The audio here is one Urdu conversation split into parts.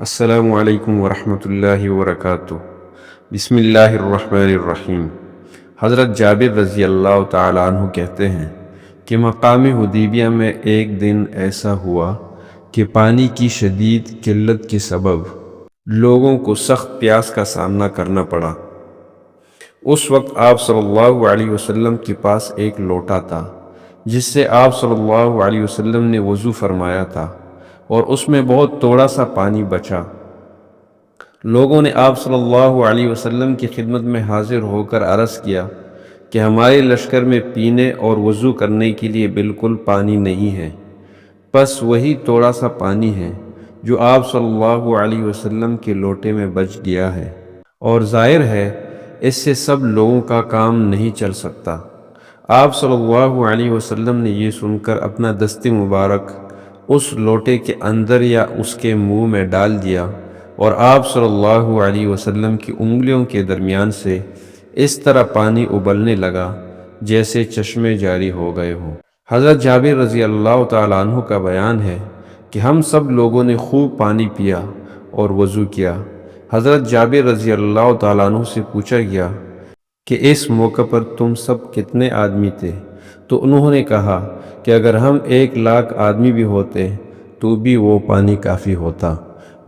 السلام علیکم ورحمۃ اللہ وبرکاتہ۔ بسم اللہ الرحمن الرحیم۔ حضرت جابر رضی اللہ تعالیٰ عنہ کہتے ہیں کہ مقام حدیبیہ میں ایک دن ایسا ہوا کہ پانی کی شدید قلت کے سبب لوگوں کو سخت پیاس کا سامنا کرنا پڑا۔ اس وقت آپ صلی اللہ علیہ وسلم کے پاس ایک لوٹا تھا جس سے آپ صلی اللہ علیہ وسلم نے وضو فرمایا تھا، اور اس میں بہت تھوڑا سا پانی بچا۔ لوگوں نے آپ صلی اللہ علیہ وسلم کی خدمت میں حاضر ہو کر عرض کیا کہ ہمارے لشکر میں پینے اور وضو کرنے کے لیے بالکل پانی نہیں ہے، بس وہی تھوڑا سا پانی ہے جو آپ صلی اللہ علیہ وسلم کے لوٹے میں بچ گیا ہے، اور ظاہر ہے اس سے سب لوگوں کا کام نہیں چل سکتا۔ آپ صلی اللہ علیہ وسلم نے یہ سن کر اپنا دست مبارک اس لوٹے کے اندر یا اس کے منہ میں ڈال دیا، اور آپ صلی اللہ علیہ وسلم کی انگلیوں کے درمیان سے اس طرح پانی ابلنے لگا جیسے چشمے جاری ہو گئے ہوں۔ حضرت جابر رضی اللہ تعالیٰ عنہ کا بیان ہے کہ ہم سب لوگوں نے خوب پانی پیا اور وضو کیا۔ حضرت جابر رضی اللہ تعالیٰ عنہ سے پوچھا گیا کہ اس موقع پر تم سب کتنے آدمی تھے؟ تو انہوں نے کہا کہ اگر ہم 1,00,000 آدمی بھی ہوتے تو بھی وہ پانی کافی ہوتا۔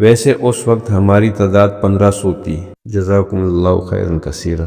ویسے اس وقت ہماری تعداد 1500 تھی۔ جزاکم اللہ خیرا کثیرا۔